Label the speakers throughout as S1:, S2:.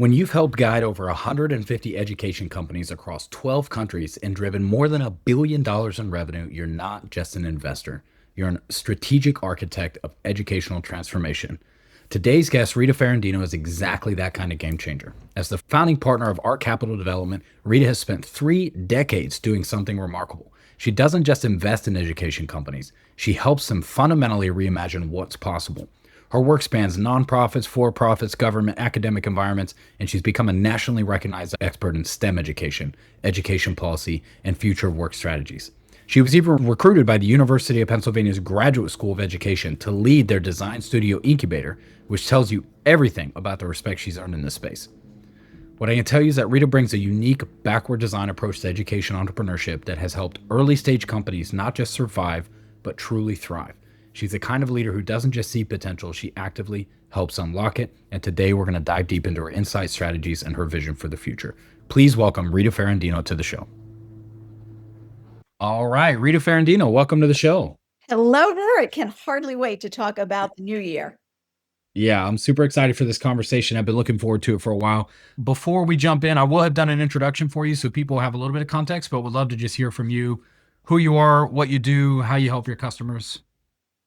S1: When you've helped guide over 150 education companies across 12 countries and driven more than $1 billion in revenue, you're not just an investor. You're a strategic architect of educational transformation. Today's guest, Rita Ferrandino, is exactly that kind of game changer. As the founding partner of Art Capital Development, Rita has spent 3 decades doing something remarkable. She doesn't just invest in education companies, she helps them fundamentally reimagine what's possible. Her work spans nonprofits, for profits, government, academic environments, and she's become a nationally recognized expert in STEM education, education policy, and future work strategies. She was even recruited by the University of Pennsylvania's Graduate School of Education to lead their design studio incubator, which tells you everything about the respect she's earned in this space. What I can tell you is that Rita brings a unique backward design approach to education entrepreneurship that has helped early stage companies not just survive, but truly thrive. She's the kind of leader who doesn't just see potential, she actively helps unlock it. And today we're going to dive deep into her insight, strategies, and her vision for the future. Please welcome Rita Ferrandino to the show. All right, Rita Ferrandino, welcome to the show.
S2: Hello there. I can hardly wait to talk about the new year.
S1: Yeah, I'm super excited for this conversation. I've been looking forward to it for a while. Before we jump in, I will have done an introduction for you so people have a little bit of context, but would love to just hear from you who you are, what you do, how you help your customers.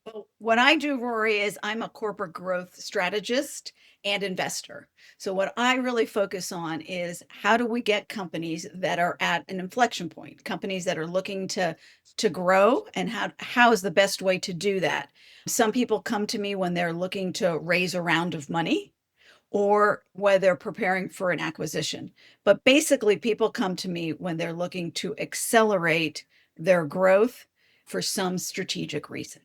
S2: Well, what I do, Rory, is I'm a corporate growth strategist and investor. So what I really focus on is how do we get companies that are at an inflection point, companies that are looking to grow, and how is the best way to do that? Some people come to me when they're looking to raise a round of money or when they're preparing for an acquisition. But basically, people come to me when they're looking to accelerate their growth for some strategic reason.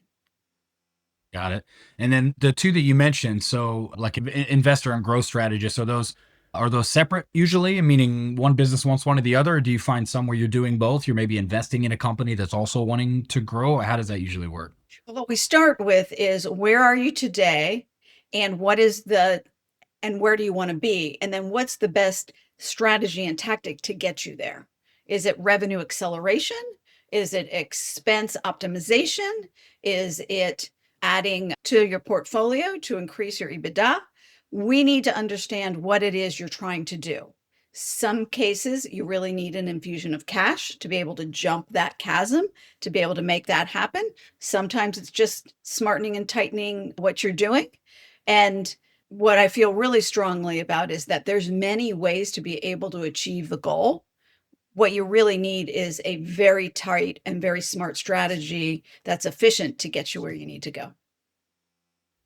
S1: Got it. And then the two that you mentioned, so like investor and growth strategist, are those separate usually? Meaning one business wants one or the other, or do you find some where you're doing both? You're maybe investing in a company that's also wanting to grow. How does that usually work?
S2: Well, what we start with is where are you today and where do you want to be? And then what's the best strategy and tactic to get you there? Is it revenue acceleration? Is it expense optimization? Is it adding to your portfolio to increase your EBITDA? We need to understand what it is you're trying to do. Some cases, you really need an infusion of cash to be able to jump that chasm, to be able to make that happen. Sometimes it's just smartening and tightening what you're doing. And what I feel really strongly about is that there's many ways to be able to achieve the goal. What you really need is a very tight and very smart strategy that's efficient to get you where you need to go.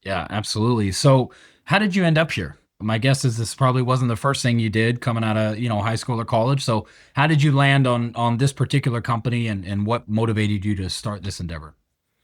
S1: Yeah, absolutely. So how did you end up here? My guess is this probably wasn't the first thing you did coming out of, high school or college. So how did you land on this particular company and what motivated you to start this endeavor?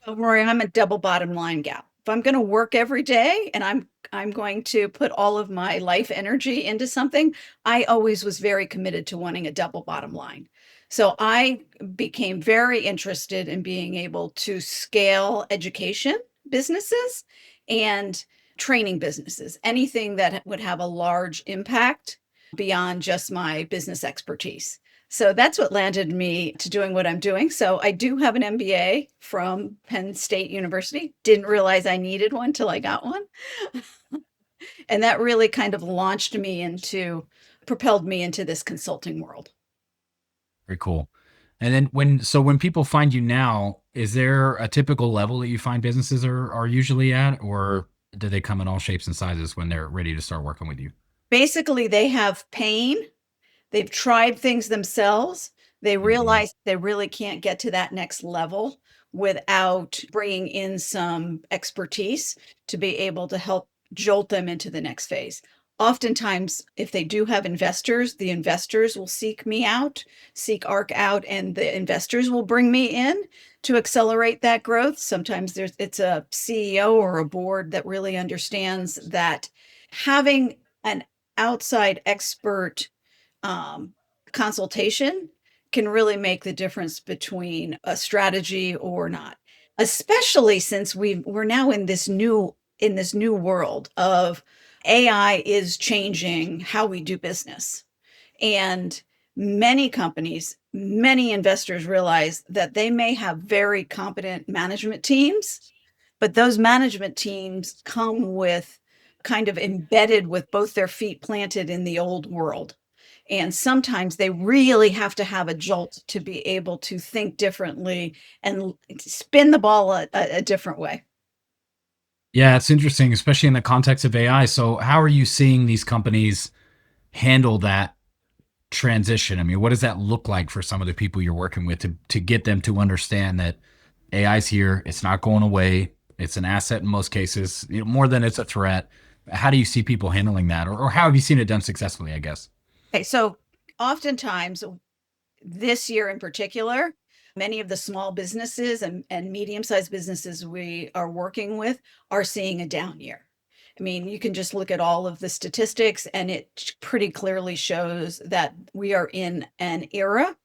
S2: So, Rory, I'm a double bottom line gal. If I'm going to work every day and I'm going to put all of my life energy into something, I always was very committed to wanting a double bottom line. So I became very interested in being able to scale education businesses and training businesses, anything that would have a large impact beyond just my business expertise. So that's what landed me to doing what I'm doing. So I do have an MBA from Penn State University. Didn't realize I needed one till I got one. And that really kind of propelled me into this consulting world.
S1: Very cool. And then when people find you now, is there a typical level that you find businesses are usually at, or do they come in all shapes and sizes when they're ready to start working with you?
S2: Basically, they have pain. They've tried things themselves. They
S1: Mhm.
S2: realize they really can't get to that next level without bringing in some expertise to be able to help jolt them into the next phase. Oftentimes, if they do have investors, the investors will seek ARC out, and the investors will bring me in to accelerate that growth. Sometimes it's a CEO or a board that really understands that having an outside expert um, consultation can really make the difference between a strategy or not. Especially since we're now in this new world of AI is changing how we do business. And many companies, many investors realize that they may have very competent management teams, but those management teams come with kind of embedded with both their feet planted in the old world. And sometimes they really have to have a jolt to be able to think differently and spin the ball a different way.
S1: Yeah, it's interesting, especially in the context of AI. So, how are you seeing these companies handle that transition? I mean, what does that look like for some of the people you're working with to get them to understand that AI's here, it's not going away, it's an asset in most cases, more than it's a threat. How do you see people handling that, or how have you seen it done successfully? I guess.
S2: Okay, so oftentimes this year in particular, many of the small businesses and medium-sized businesses we are working with are seeing a down year. I mean, you can just look at all of the statistics, and it pretty clearly shows that we are in an era,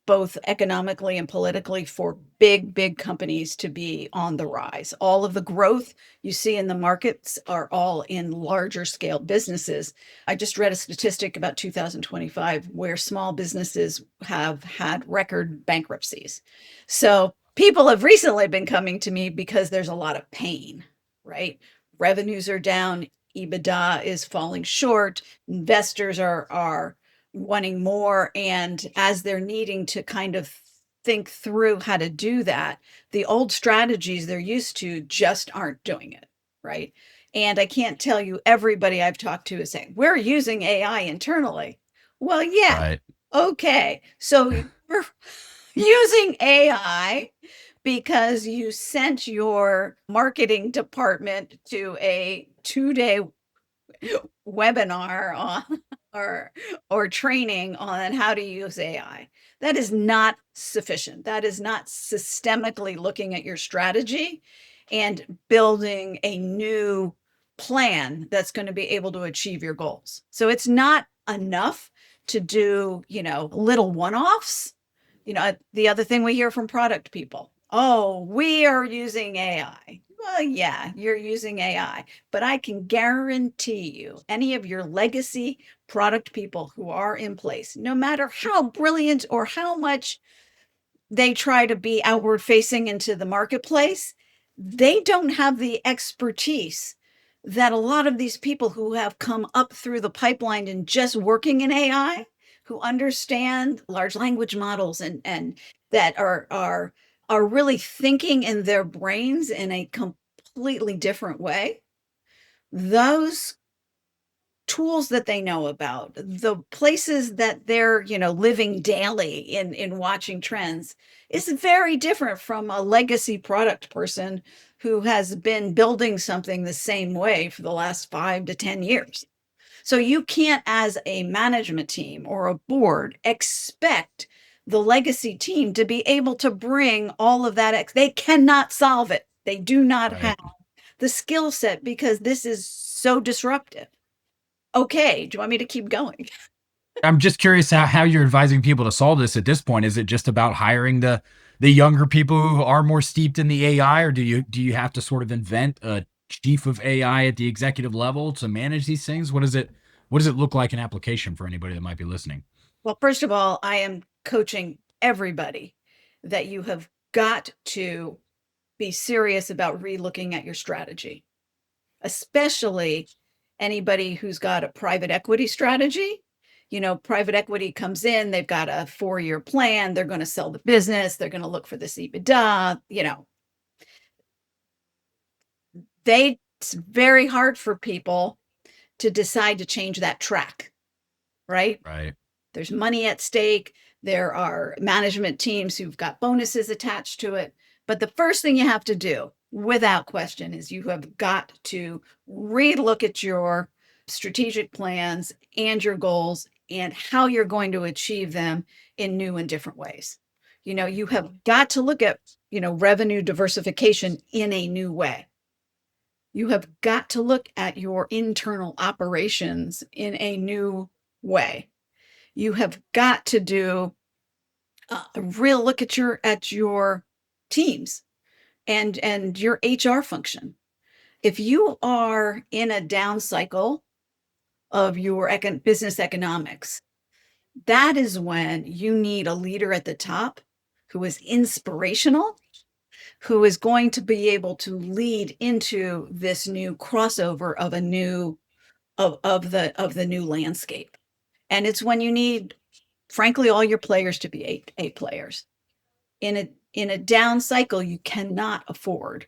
S2: both economically and politically, for big, big companies to be on the rise. All of the growth you see in the markets are all in larger scale businesses. I just read a statistic about 2025 where small businesses have had record bankruptcies. So people have recently been coming to me because there's a lot of pain, right? Revenues are down, EBITDA is falling short, investors are wanting more. And as they're needing to kind of think through how to do that, the old strategies they're used to just aren't doing it, right? And I can't tell you everybody I've talked to is saying, we're using AI internally. Well, yeah,
S1: Right.
S2: okay. So you're using AI because you sent your marketing department to a 2-day webinar on or or training on how to use AI. That is not sufficient. That is not systemically looking at your strategy and building a new plan that's going to be able to achieve your goals. So it's not enough to do, little one-offs. The other thing we hear from product people, oh, we are using AI. Well, yeah, you're using AI, but I can guarantee you any of your legacy product people who are in place, no matter how brilliant or how much they try to be outward facing into the marketplace, they don't have the expertise that a lot of these people who have come up through the pipeline and just working in AI, who understand large language models and that are really thinking in their brains in a completely different way. Those tools that they know about, the places that they're, living daily in watching trends is very different from a legacy product person who has been building something the same way for the last 5 to 10 years. So you can't, as a management team or a board, expect the legacy team to be able to bring all of that. They cannot solve it. They do not have
S1: Right.
S2: the skill set because this is so disruptive. Okay, do you want me to keep going?
S1: I'm just curious how you're advising people to solve this at this point. Is it just about hiring the younger people who are more steeped in the AI, or do you have to sort of invent a chief of AI at the executive level to manage these things? What does it look like in application for anybody that might be listening?
S2: Well, first of all, I am coaching everybody that you have got to be serious about relooking at your strategy, especially anybody who's got a private equity strategy. Private equity comes in, they've got a 4-year plan, they're going to sell the business, they're going to look for this EBITDA. It's very hard for people to decide to change that track, right?
S1: Right.
S2: There's money at stake. There are management teams who've got bonuses attached to it. But the first thing you have to do, without question, is you have got to relook at your strategic plans and your goals and how you're going to achieve them in new and different ways. You have got to look at, revenue diversification in a new way. You have got to look at your internal operations in a new way. You have got to do a real look at your teams and your HR function. If you are in a down cycle of your business economics, that is when you need a leader at the top who is inspirational, who is going to be able to lead into this new crossover of a new of the new landscape. And it's when you need, frankly, all your players to be A players. In a down cycle, you cannot afford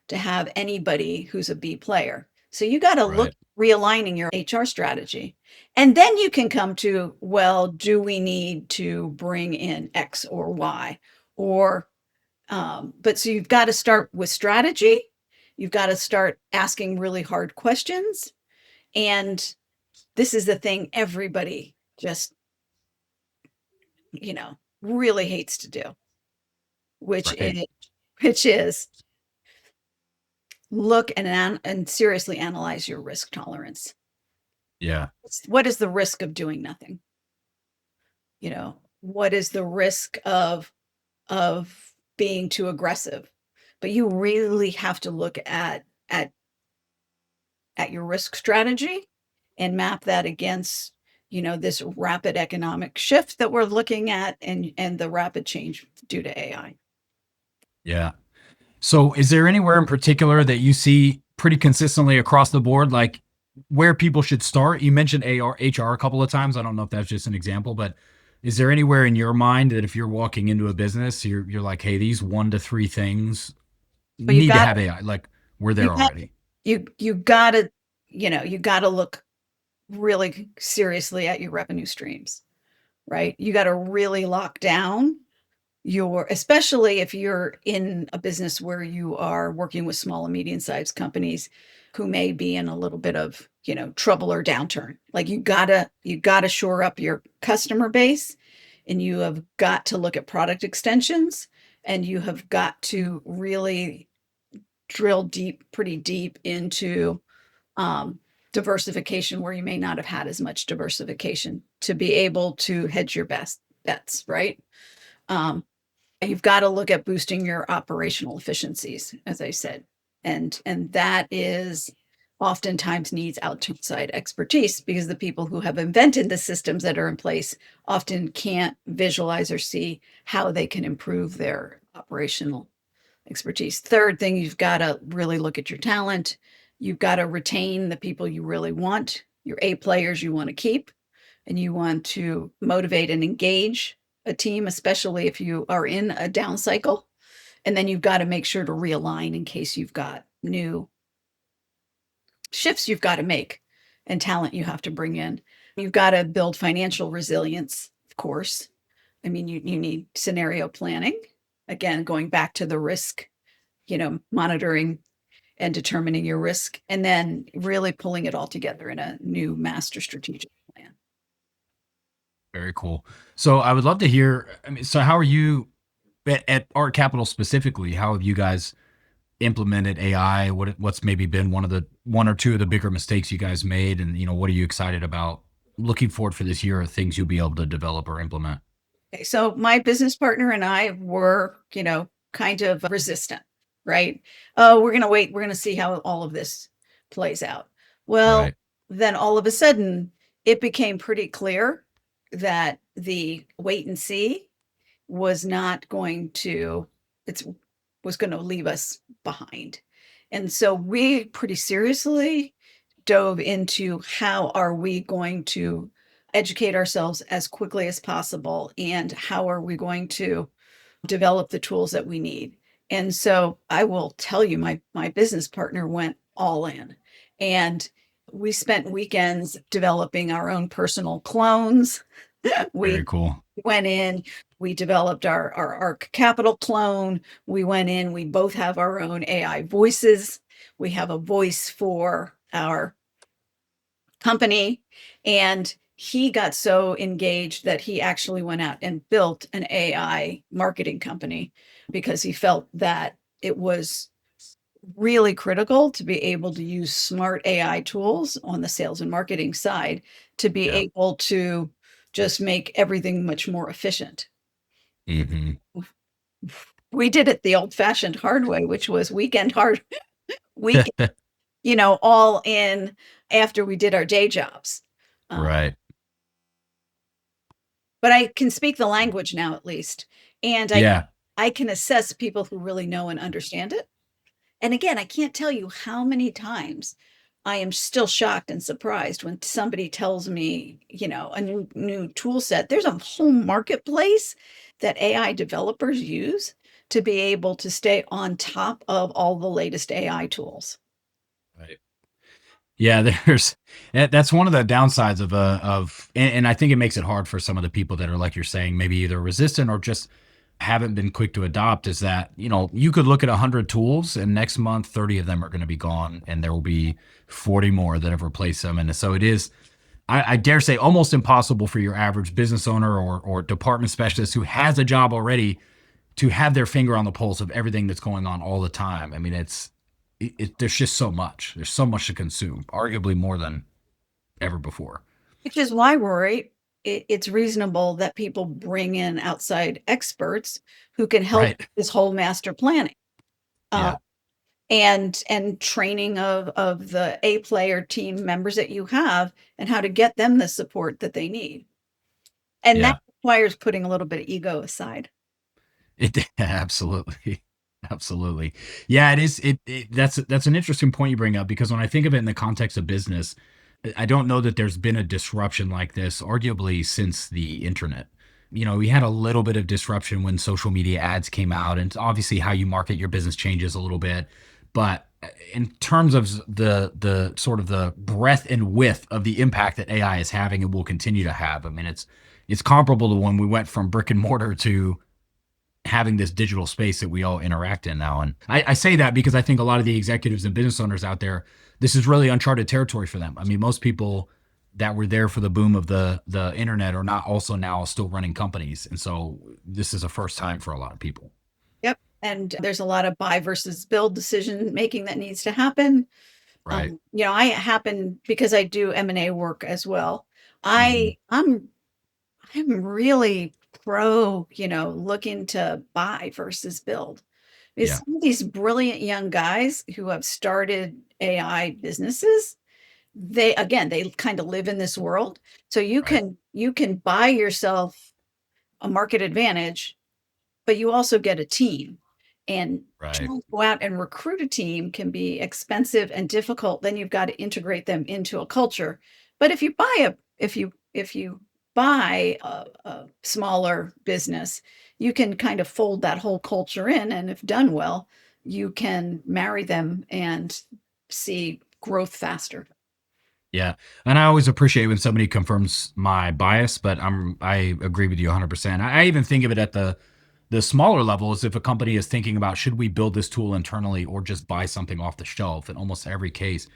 S2: to have anybody who's a B player. So you got to look
S1: Right.
S2: realigning your HR strategy. And then you can come to, well, do we need to bring in X or Y? Or, but so you've got to start with strategy. You've got to start asking really hard questions. And this is the thing everybody just, really hates to do, which
S1: Right.
S2: is, which is look and seriously analyze your risk tolerance.
S1: Yeah.
S2: What is the risk of doing nothing? What is the risk of being too aggressive? But you really have to look at your risk strategy and map that against, this rapid economic shift that we're looking at and the rapid change due to AI.
S1: Yeah. So, is there anywhere in particular that you see pretty consistently across the board, like where people should start? You mentioned HR a couple of times. I don't know if that's just an example, but is there anywhere in your mind that if you're walking into a business, you're like, hey, these 1 to 3 things
S2: But you
S1: need to
S2: got
S1: have AI? Like we're
S2: you
S1: there
S2: got
S1: already.
S2: you gotta, you gotta look really seriously at your revenue streams, right? You gotta really lock down especially if you're in a business where you are working with small and medium-sized companies who may be in a little bit of, trouble or downturn. Like you gotta shore up your customer base, and you have got to look at product extensions, and you have got to really drill pretty deep into um, diversification where you may not have had as much diversification to be able to hedge your best bets, right? Um, and you've got to look at boosting your operational efficiencies, as I said, and that is oftentimes needs outside expertise because the people who have invented the systems that are in place often can't visualize or see how they can improve their operational expertise. Third thing, you've got to really look at your talent. You've got to retain the people you really want, your A players you want to keep, and you want to motivate and engage a team, especially if you are in a down cycle. And then you've got to make sure to realign in case you've got new shifts you've got to make and talent you have to bring in. You've got to build financial resilience, of course. I mean, you need scenario planning. Again, going back to the risk, monitoring and determining your risk, and then really pulling it all together in a new master strategic plan.
S1: Very cool. So, I would love to hear. I mean, so how are you at Art Capital specifically? How have you guys implemented AI? What's maybe been one or two of the bigger mistakes you guys made, and what are you excited about looking forward for this year? Or things you'll be able to develop or implement?
S2: Okay, so my business partner and I were, kind of resistant, right? Oh, we're going to wait. We're going to see how all of this plays out. Well,
S1: Right.
S2: then all of a sudden, it became pretty clear that the wait and see was not going to, it's was going to leave us behind. And so we pretty seriously dove into how are we going to educate ourselves as quickly as possible and how are we going to develop the tools that we need. And so I will tell you, my business partner went all in, and we spent weekends developing our own personal clones.
S1: Very
S2: We
S1: cool.
S2: went in, we developed our capital clone. We went in, we both have our own AI voices. We have a voice for our company. And he got so engaged that he actually went out and built an AI marketing company because he felt that it was really critical to be able to use smart AI tools on the sales and marketing side to be
S1: Yeah.
S2: able to just make everything much more efficient.
S1: Hmm.
S2: We did it the old fashioned hard way, which was weekend, all in after we did our day jobs. Uh,
S1: Right.
S2: but I can speak the language now at least. And I
S1: Yeah.
S2: I can assess people who really know and understand it. And again, I can't tell you how many times I am still shocked and surprised when somebody tells me, a new tool set. There's a whole marketplace that AI developers use to be able to stay on top of all the latest AI tools.
S1: Right. Yeah, that's one of the downsides and I think it makes it hard for some of the people that are like you're saying, maybe either resistant or just haven't been quick to adopt is that, you could look at 100 tools and next month 30 of them are going to be gone and there will be 40 more that have replaced them. And so it is, I dare say, almost impossible for your average business owner or department specialist who has a job already to have their finger on the pulse of everything that's going on all the time. I mean, there's just so much. There's so much to consume, arguably more than ever before.
S2: Which is why, Rory, it's reasonable that people bring in outside experts who can help
S1: Right.
S2: this whole master planning. Uh,
S1: Yeah.
S2: and training of the A player team members that you have and how to get them the support that they need. And that
S1: Yeah.
S2: requires putting a little bit of ego aside.
S1: Absolutely. Absolutely. Yeah, it is. That's an interesting point you bring up because when I think of it in the context of business, I don't know that there's been a disruption like this, arguably since the internet. We had a little bit of disruption when social media ads came out, and obviously how you market your business changes a little bit. But in terms of the sort of the breadth and width of the impact that AI is having and will continue to have, I mean, it's comparable to when we went from brick and mortar to having this digital space that we all interact in now. And I say that because I think a lot of the executives and business owners out there, this is really uncharted territory for them. I mean, most people that were there for the boom of the internet are not also now still running companies. And so this is a first time for a lot of people.
S2: Yep. And there's a lot of buy versus build decision making that needs to happen.
S1: Right.
S2: I happen because I do M&A work as well.
S1: Hmm.
S2: I'm really pro, looking to buy versus build. Because
S1: Yeah.
S2: some of these brilliant young guys who have started AI businesses, they kind of live in this world. So
S1: Right.
S2: you can buy yourself a market advantage, but you also get a team. And
S1: Right.
S2: trying to go out and recruit a team can be expensive and difficult. Then you've got to integrate them into a culture. But if you buy a smaller business, you can kind of fold that whole culture in, and if done well, you can marry them and see growth faster.
S1: Yeah. And I always appreciate when somebody confirms my bias, but I agree with you 100%. I even think of it at the smaller level is if a company is thinking about should we build this tool internally or just buy something off the shelf. In almost every case,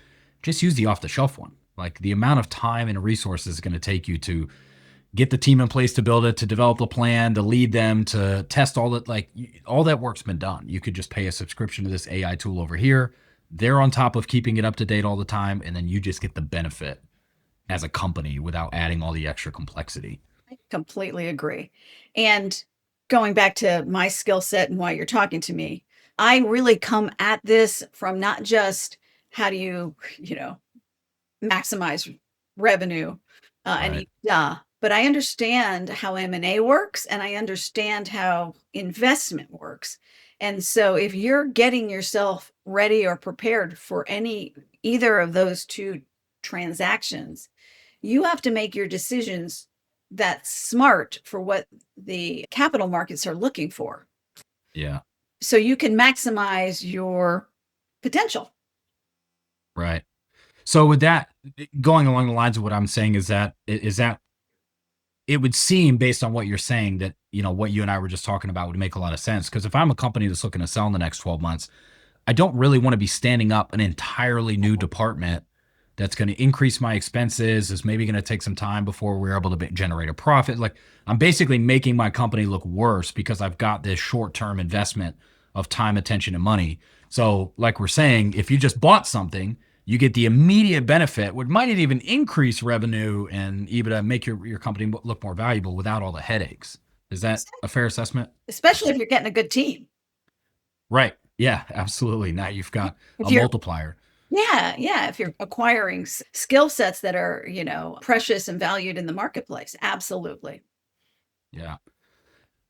S1: just use the off the shelf one. Like the amount of time and resources it's going to take you to get the team in place to build it, to develop a plan, to lead them, to test all that. Like all that work's been done. You could just pay a subscription to this AI tool over here. They're on top of keeping it up to date all the time, and then you just get the benefit as a company without adding all the extra complexity.
S2: I completely agree. And going back to my skill set and why you're talking to me, I really come at this from not just how do you maximize revenue and
S1: Right.
S2: EBITDA, but I understand how M&A works and I understand how investment works. And so if you're getting yourself ready or prepared for either of those two transactions, you have to make your decisions that's smart for what the capital markets are looking for.
S1: Yeah.
S2: So you can maximize your potential.
S1: Right. So with that, going along the lines of what I'm saying is that it would seem based on what you're saying that what you and I were just talking about would make a lot of sense because if I'm a company that's looking to sell in the next 12 months, I don't really want to be standing up an entirely new department that's going to increase my expenses, is maybe going to take some time before we're able to generate a profit. Like I'm basically making my company look worse because I've got this short-term investment of time, attention, and money. So, like we're saying, if you just bought something, you get the immediate benefit, which might even increase revenue and EBITDA, make your company look more valuable without all the headaches. Is that a fair assessment?
S2: Especially if you're getting a good team.
S1: Right. Yeah, absolutely. Now you've got
S2: If
S1: a
S2: you're
S1: multiplier.
S2: Yeah, if you're acquiring skill sets that are, precious and valued in the marketplace, absolutely.
S1: Yeah.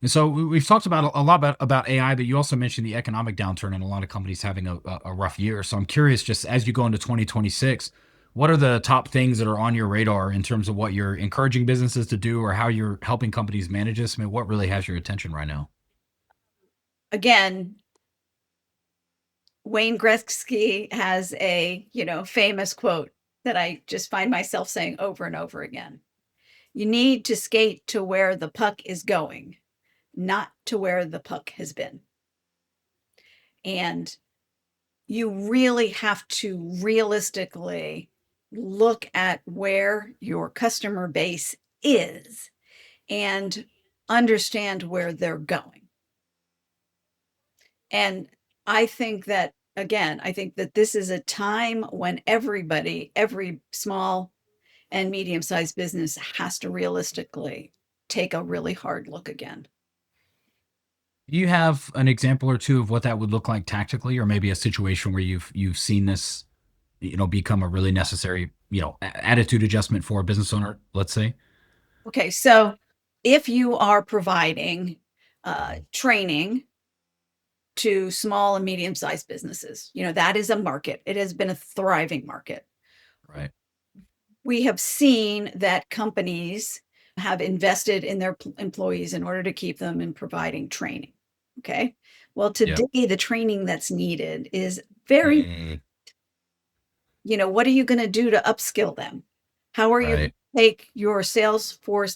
S1: And so we've talked about a lot about AI, but you also mentioned the economic downturn and a lot of companies having a rough year. So I'm curious, just as you go into 2026, what are the top things that are on your radar in terms of what you're encouraging businesses to do or how you're helping companies manage this? I mean, what really has your attention right now?
S2: Again, Wayne Gretzky has a, famous quote that I just find myself saying over and over again. You need to skate to where the puck is going, not to where the puck has been. And you really have to realistically look at where your customer base is and understand where they're going. And I think that, again, I think that this is a time when everybody, every small and medium sized business has to realistically take a really hard look again.
S1: Do you have an example or two of what that would look like tactically, or maybe a situation where you've seen this, become a really necessary, attitude adjustment for a business owner, let's say?
S2: Okay, so if you are providing training to small and medium sized businesses, that is a market. It has been a thriving market.
S1: Right.
S2: We have seen that companies have invested in their employees in order to keep them in providing training. Okay. Well,
S1: Yep.
S2: today, the training that's needed is very,
S1: Mm,
S2: what are you going to do to upskill them? How are you going
S1: right.
S2: to take your sales force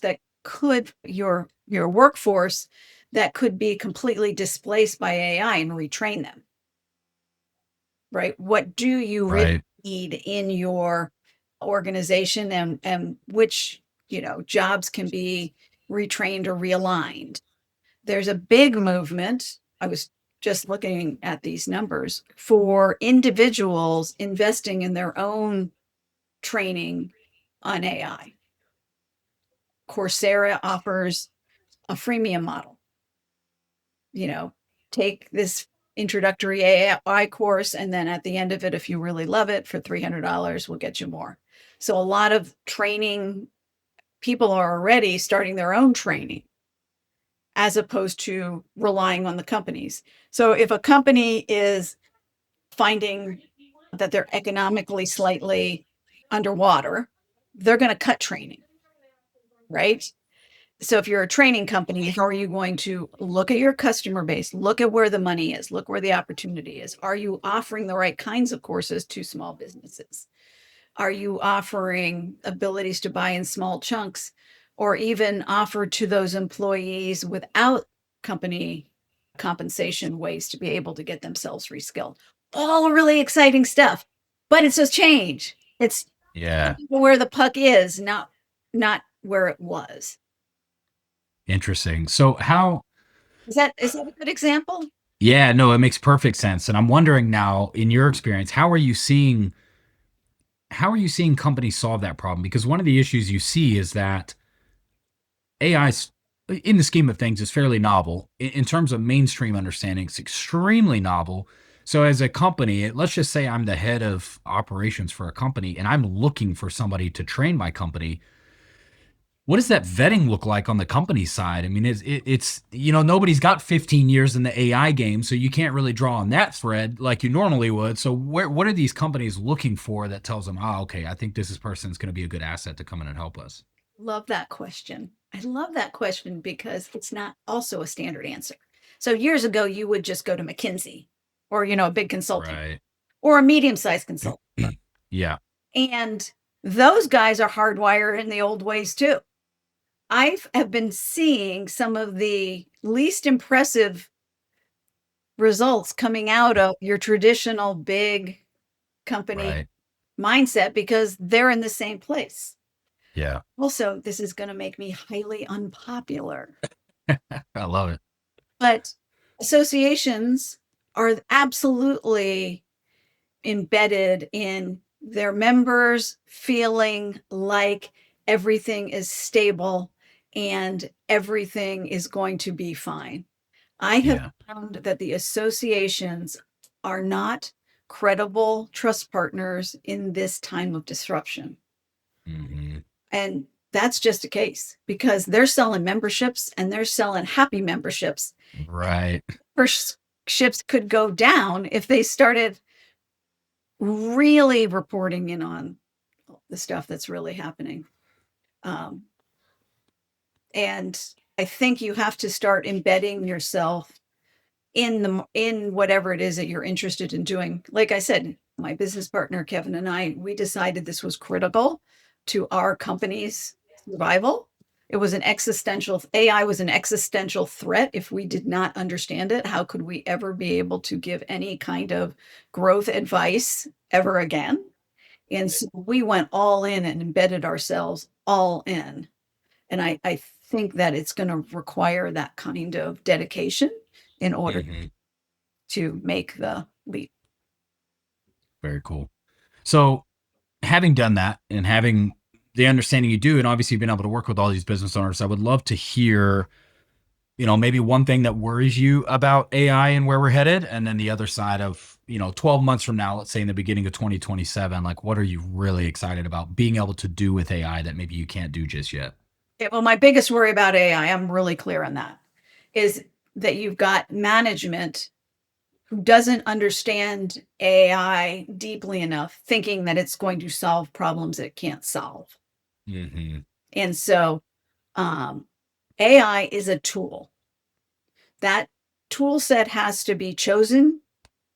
S2: your workforce that could be completely displaced by AI and retrain them? Right? What do you really
S1: Right.
S2: need in your organization, and which, jobs can be retrained or realigned? There's a big movement. I was just looking at these numbers for individuals investing in their own training on AI. Coursera offers a freemium model. you know, Take this introductory AI course, and then at the end of it, if you really love it, for $300, we'll get you more. So a lot of training people are already starting their own training as opposed to relying on the companies. So if a company is finding that they're economically slightly underwater, they're going to cut training, right? So if you're a training company, how are you going to look at your customer base, look at where the money is, look where the opportunity is? Are you offering the right kinds of courses to small businesses? Are you offering abilities to buy in small chunks, or even offer to those employees without company compensation ways to be able to get themselves reskilled? All really exciting stuff, but it's just change. It's
S1: Yeah.
S2: where the puck is, not where it was.
S1: Interesting. So how,
S2: Is that a good example?
S1: yeah, no, it makes perfect sense. And I'm wondering now, in your experience, how are you seeing companies solve that problem? Because one of the issues you see is that AI's in the scheme of things is fairly novel. In terms of mainstream understanding, it's extremely novel. So as a company, let's just say I'm the head of operations for a company and I'm looking for somebody to train my company. What does that vetting look like on the company side? I mean, it's nobody's got 15 years in the AI game, so you can't really draw on that thread like you normally would. So what are these companies looking for that tells them, okay, I think this person is going to be a good asset to come in and help us?
S2: Love that question. I love that question because it's not also a standard answer. So years ago, you would just go to McKinsey, or, a big consulting
S1: Right.
S2: or a medium-sized consulting firm.
S1: Yeah.
S2: And those guys are hardwired in the old ways too. I have been seeing some of the least impressive results coming out of your traditional big company
S1: Right.
S2: mindset because they're in the same place.
S1: Yeah.
S2: Also, this is going to make me highly unpopular,
S1: I love it.
S2: but associations are absolutely embedded in their members feeling like everything is stable and everything is going to be fine. I have
S1: Yeah.
S2: found that the associations are not credible trust partners in this time of disruption.
S1: Hmm.
S2: And that's just a case because they're selling memberships and they're selling happy memberships.
S1: Right.
S2: Memberships could go down if they started really reporting in on the stuff that's really happening. Um, and I think you have to start embedding yourself in whatever it is that you're interested in doing. Like I said, my business partner Kevin and I, we decided this was critical to our company's survival. It was an existential AI was an existential threat. If we did not understand it, how could we ever be able to give any kind of growth advice ever again? And so we went all in and embedded ourselves all in. And I think that it's going to require that kind of dedication in order
S1: Hmm.
S2: to make the leap.
S1: Very cool. So, having done that and having the understanding you do, and obviously being able to work with all these business owners, I would love to hear, maybe one thing that worries you about AI and where we're headed, and then the other side of, 12 months from now, let's say in the beginning of 2027, like what are you really excited about being able to do with AI that maybe you can't do just yet?
S2: Yeah, well, my biggest worry about AI, I'm really clear on that, is that you've got management who doesn't understand AI deeply enough, thinking that it's going to solve problems it can't solve.
S1: Hmm.
S2: And so um, AI is a tool. That tool set has to be chosen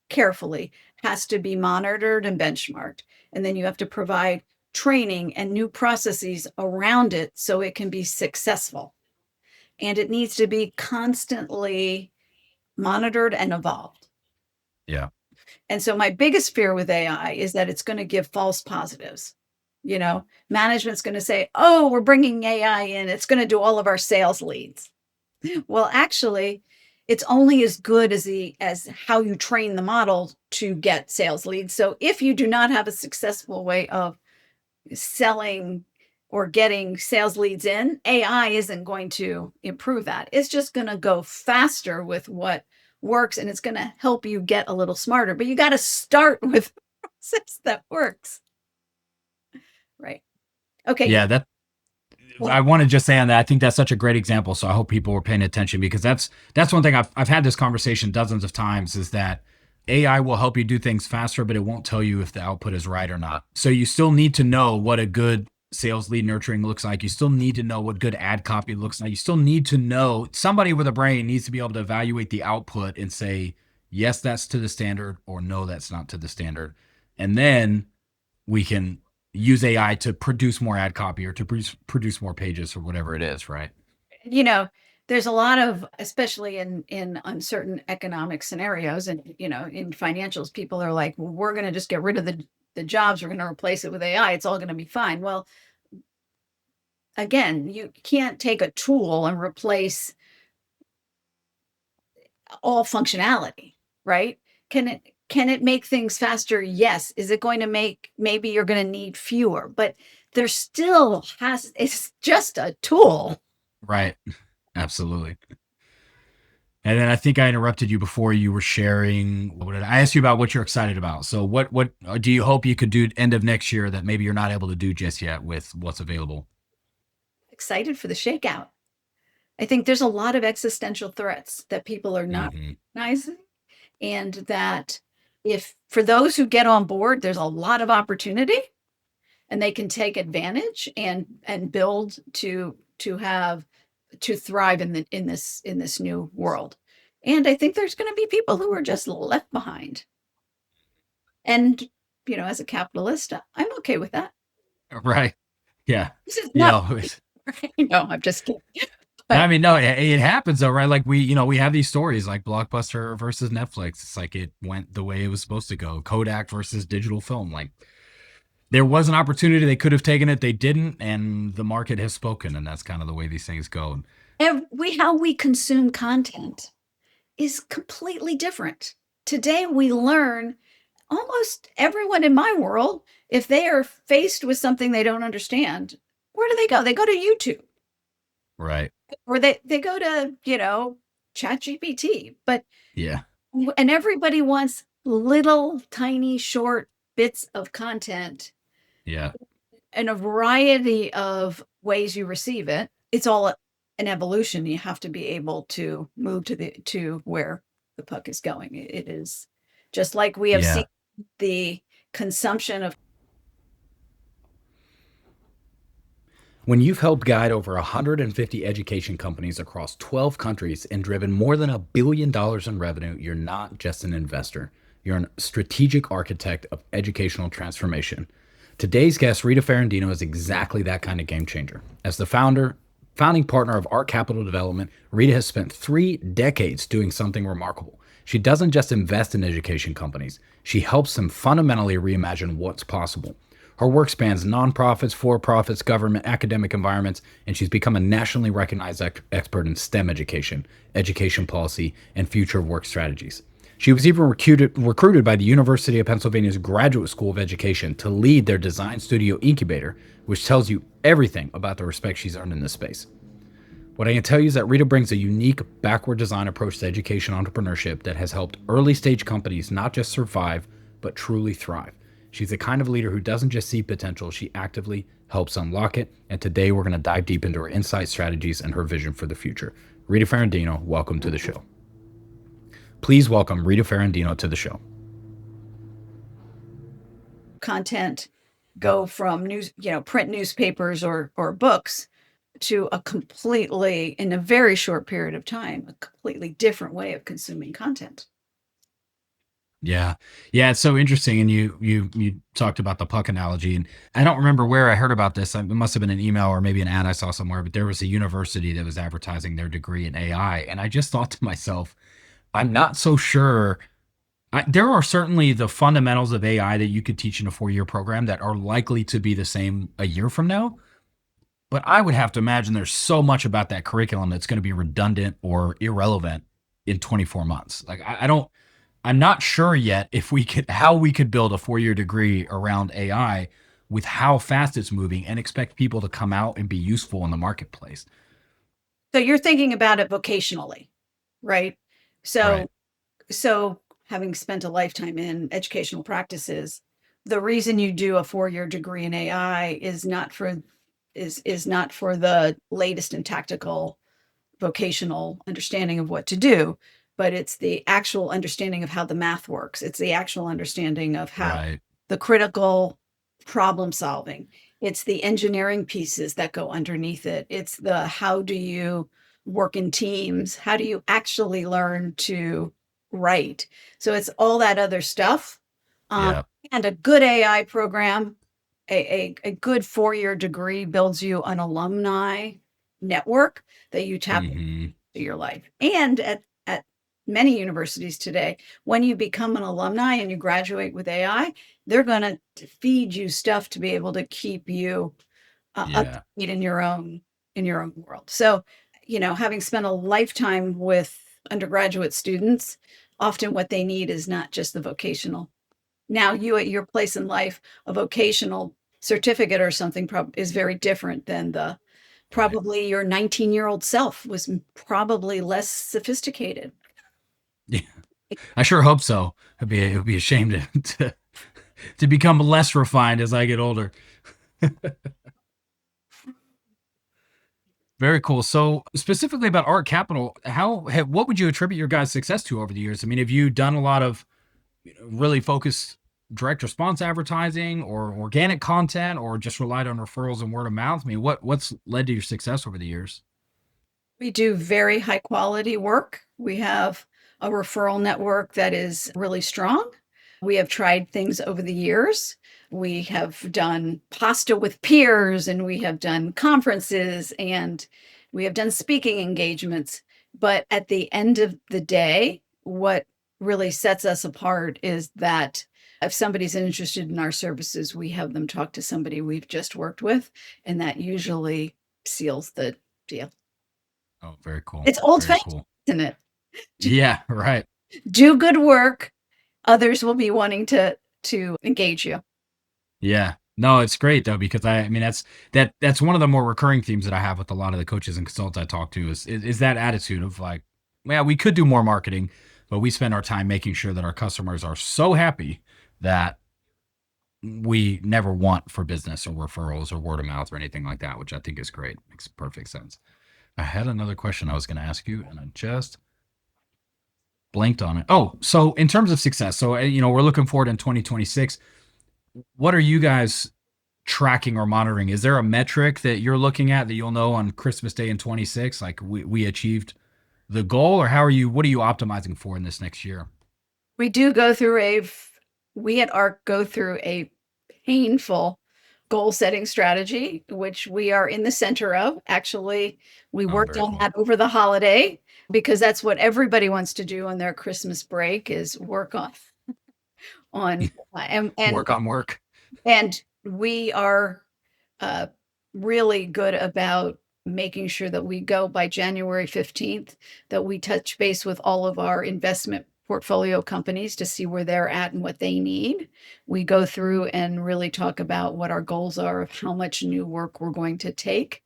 S2: carefully, has to be monitored and benchmarked. And then you have to provide training and new processes around it so it can be successful. And it needs to be constantly monitored and evolved.
S1: Yeah.
S2: And so my biggest fear with AI is that it's going to give false positives. Management's going to say, "Oh, we're bringing AI in. It's going to do all of our sales leads." Well, actually, it's only as good as how you train the model to get sales leads. So if you do not have a successful way of selling or getting sales leads in, AI isn't going to improve that. It's just going to go faster with what works and it's going to help you get a little smarter. But you got to start with a process that works. Right. Okay.
S1: Yeah, I
S2: Well,
S1: want to just say on that, I think that's such a great example. So I hope people were paying attention because that's one thing I've had this conversation dozens of times is that AI will help you do things faster, but it won't tell you if the output is right or not. So you still need to know what a good sales lead nurturing looks like. You still need to know what good ad copy looks like. You still need to know somebody with a brain needs to be able to evaluate the output and say, yes, that's to the standard or no, that's not to the standard. And then we can use AI to produce more ad copy or to produce more pages or whatever it is, right?
S2: you know, there's a lot of, especially in uncertain economic scenarios, and in financials, people are like, well, we're going to just get rid of the jobs, we're going to replace it with AI, it's all going to be fine. Well, again, you can't take a tool and replace all functionality, right? Can it make things faster? Yes. Is it going to make, maybe you're going to need fewer, but there still has, it's just a tool.
S1: Right. Absolutely. And then I think I interrupted you before you were sharing. I asked you about what you're excited about. So what do you hope you could do end of next year that maybe you're not able to do just yet with what's available?
S2: Excited for the shakeout. I think there's a lot of existential threats that people are not
S1: Hmm.
S2: recognizing, and that if for those who get on board, there's a lot of opportunity, and they can take advantage and build to thrive in this new world. And I think there's going to be people who are just left behind. And as a capitalist, I'm okay with that.
S1: Right. Yeah.
S2: This is
S1: You
S2: not.
S1: know,
S2: No, I'm just kidding.
S1: I
S2: But
S1: mean, no, it happens though, right? Like we have these stories like Blockbuster versus Netflix. It's like it went the way it was supposed to go. Kodak versus digital film. Like there was an opportunity, they could have taken it, they didn't, and the market has spoken, and that's kind of the way these things go.
S2: how we consume content is completely different. Today, we learn almost everyone in my world, if they are faced with something they don't understand, where do they go? They go to YouTube,
S1: Right.
S2: or they go to, Chat GPT. But
S1: Yeah.
S2: and everybody wants little tiny short bits of content
S1: Yeah.
S2: and a variety of ways you receive it. It's all an evolution. You have to be able to move to where the puck is going. It is just like we have
S1: Yeah.
S2: seen the consumption of.
S1: When you've helped guide over 150 education companies across 12 countries and driven more than $1 billion in revenue, you're not just an investor. You're a strategic architect of educational transformation. Today's guest, Rita Ferrandino, is exactly that kind of game changer. As the founding partner of Art Capital Development, Rita has spent 3 decades doing something remarkable. She doesn't just invest in education companies, she helps them fundamentally reimagine what's possible. Her work spans nonprofits, for profits, government, academic environments, and she's become a nationally recognized expert in STEM education, education policy, and future of work strategies. She was even recruited by the University of Pennsylvania's Graduate School of Education to lead their design studio incubator, which tells you everything about the respect she's earned in this space. What I can tell you is that Rita brings a unique backward design approach to education entrepreneurship that has helped early stage companies not just survive, but truly thrive. She's the kind of leader who doesn't just see potential, she actively helps unlock it. And today we're going to dive deep into her insight, strategies, and her vision for the future. Rita Ferrandino, welcome to the show. Please welcome Rita Ferrandino to the show.
S2: Content go from print newspapers or books to a completely, in a very short period of time, a completely different way of consuming content.
S1: Yeah. Yeah, it's so interesting. And you talked about the puck analogy. And I don't remember where I heard about this. It must have been an email or maybe an ad I saw somewhere, but there was a university that was advertising their degree in AI. And I just thought to myself, I'm not so sure. There are certainly the fundamentals of AI that you could teach in a 4-year program that are likely to be the same a year from now. But I would have to imagine there's so much about that curriculum that's going to be redundant or irrelevant in 24 months. Like I'm not sure yet if how we could build a 4-year degree around AI with how fast it's moving and expect people to come out and be useful in the marketplace.
S2: So you're thinking about it vocationally, right? So,
S1: Right.
S2: so having spent a lifetime in educational practices, the reason you do a 4-year degree in AI is not for the latest and tactical vocational understanding of what to do, but it's the actual understanding of how the math works. It's the actual understanding of how
S1: Right.
S2: the critical problem solving. It's the engineering pieces that go underneath it. It's the how do you work in teams? How do you actually learn to write? So it's all that other stuff. Um,
S1: Yeah.
S2: and a good AI program, a good 4-year degree builds you an alumni network that you tap
S1: Hmm.
S2: into your life. And at many universities today, when you become an alumni and you graduate with AI, they're going to feed you stuff to be able to keep you up to
S1: Yeah.
S2: date in your own world. So, having spent a lifetime with undergraduate students, often what they need is not just the vocational. Now, you at your place in life, a vocational certificate or something is very different than
S1: Right.
S2: probably your 19-year-old self was probably less sophisticated.
S1: Yeah. I sure hope so. It'd be a shame to become less refined as I get older. Very cool. So specifically about Art Capital, what would you attribute your guys' success to over the years? I mean, have you done a lot of really focused direct response advertising or organic content, or just relied on referrals and word of mouth? I mean, what's led to your success over the years?
S2: We do very high quality work. We have a referral network that is really strong. We have tried things over the years. We have done pasta with peers and we have done conferences and we have done speaking engagements. But at the end of the day, what really sets us apart is that if somebody's interested in our services, we have them talk to somebody we've just worked with, and that usually seals the deal.
S1: Oh, very cool.
S2: It's old
S1: Very
S2: fashioned,
S1: cool.
S2: isn't it?
S1: Yeah, right.
S2: Do good work, others will be wanting to engage you.
S1: Yeah. No, it's great though, because I mean that's one of the more recurring themes that I have with a lot of the coaches and consultants I talk to is that attitude of like, yeah, we could do more marketing, but we spend our time making sure that our customers are so happy that we never want for business or referrals or word of mouth or anything like that, which I think is great. Makes perfect sense. I had another question I was going to ask you, and I just blanked on it. Oh, so in terms of success, so we're looking forward in 2026. What are you guys tracking or monitoring? Is there a metric that you're looking at that you'll know on Christmas Day in 26, like we achieved the goal, or what are you optimizing for in this next year?
S2: We do go through we at ARC go through a painful goal setting strategy, which we are in the center of. Actually, we
S1: Oh,
S2: worked
S1: very
S2: on
S1: cool.
S2: that over the holiday because that's what everybody wants to do on their Christmas break is work on
S1: Work on work.
S2: and we are uh, really good about making sure that we go by January 15th, that we touch base with all of our investment portfolio companies to see where they're at and what they need. We go through and really talk about what our goals are of how much new work we're going to take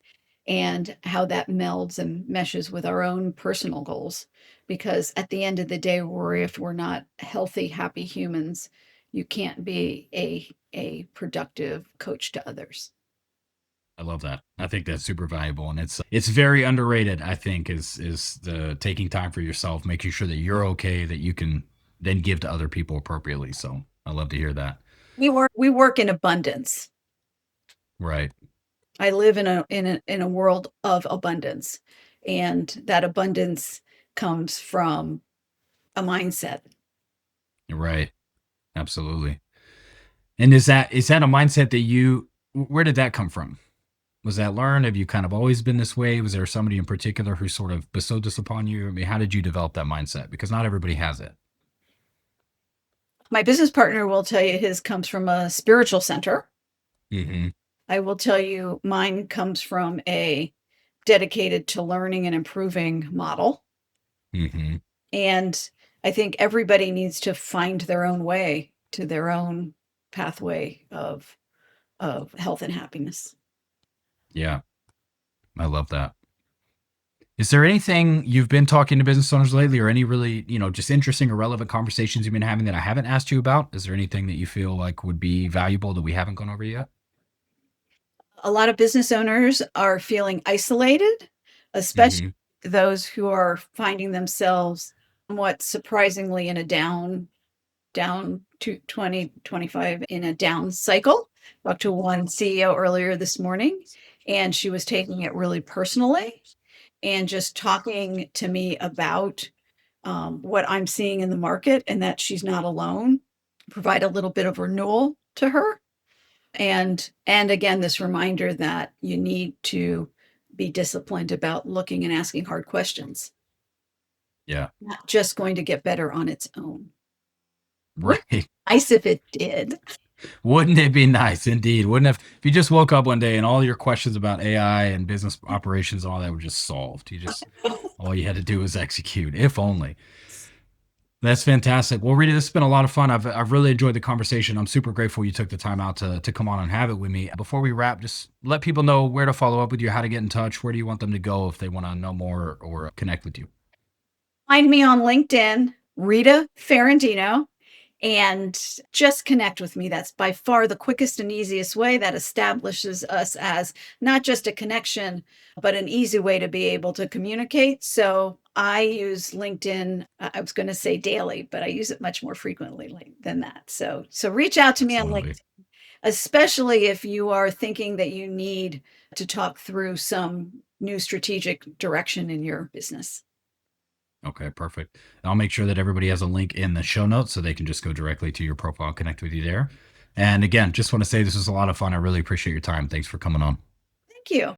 S2: and how that melds and meshes with our own personal goals. Because at the end of the day, if we're not healthy, happy humans, you can't be a productive coach to others.
S1: I love that. I think that's super valuable, and it's very underrated. I think is the taking time for yourself, making sure that you're okay, that you can then give to other people appropriately. So I love to hear that.
S2: We work in abundance.
S1: Right.
S2: I live in a world of abundance, and that abundance comes from a mindset.
S1: You're right. Absolutely. And is that a mindset that where did that come from? Was that learned? Have you kind of always been this way? Was there somebody in particular who sort of bestowed this upon you? I mean, how did you develop that mindset? Because not everybody has it.
S2: My business partner will tell you his comes from a spiritual center.
S1: Mm-hmm.
S2: I will tell you mine comes from a dedicated to learning and improving model.
S1: Mm-hmm.
S2: And I think everybody needs to find their own way to their own pathway of health and happiness.
S1: Yeah. I love that. Is there anything you've been talking to business owners lately, or any really, just interesting or relevant conversations you've been having that I haven't asked you about? Is there anything that you feel like would be valuable that we haven't gone over yet?
S2: A lot of business owners are feeling isolated, especially
S1: Mm-hmm.
S2: those who are finding themselves somewhat surprisingly in a down to 2025 in a down cycle. Talked to one CEO earlier this morning, and she was taking it really personally and just talking to me about what I'm seeing in the market and that she's not alone. Provide a little bit of renewal to her, and again, this reminder that you need to be disciplined about looking and asking hard questions.
S1: Yeah.
S2: Not just going to get better on its own. Wouldn't it
S1: Right.
S2: be nice if it did?
S1: Wouldn't it be nice? Indeed. Wouldn't have, if you just woke up one day and all your questions about AI and business operations and all that were just solved. All you had to do was execute, if only. That's fantastic. Well, Rita, this has been a lot of fun. I've really enjoyed the conversation. I'm super grateful you took the time out to come on and have it with me. Before we wrap, just let people know where to follow up with you, how to get in touch. Where do you want them to go if they want to know more or connect with you?
S2: Find me on LinkedIn, Rita Ferrandino, and just connect with me. That's by far the quickest and easiest way that establishes us as not just a connection, but an easy way to be able to communicate. So I use LinkedIn, I was going to say daily, but I use it much more frequently than that. So reach out to me on
S1: Absolutely.
S2: LinkedIn, especially if you are thinking that you need to talk through some new strategic direction in your business.
S1: Okay, perfect. I'll make sure that everybody has a link in the show notes so they can just go directly to your profile and connect with you there. And again, just want to say this was a lot of fun. I really appreciate your time. Thanks for coming on.
S2: Thank you.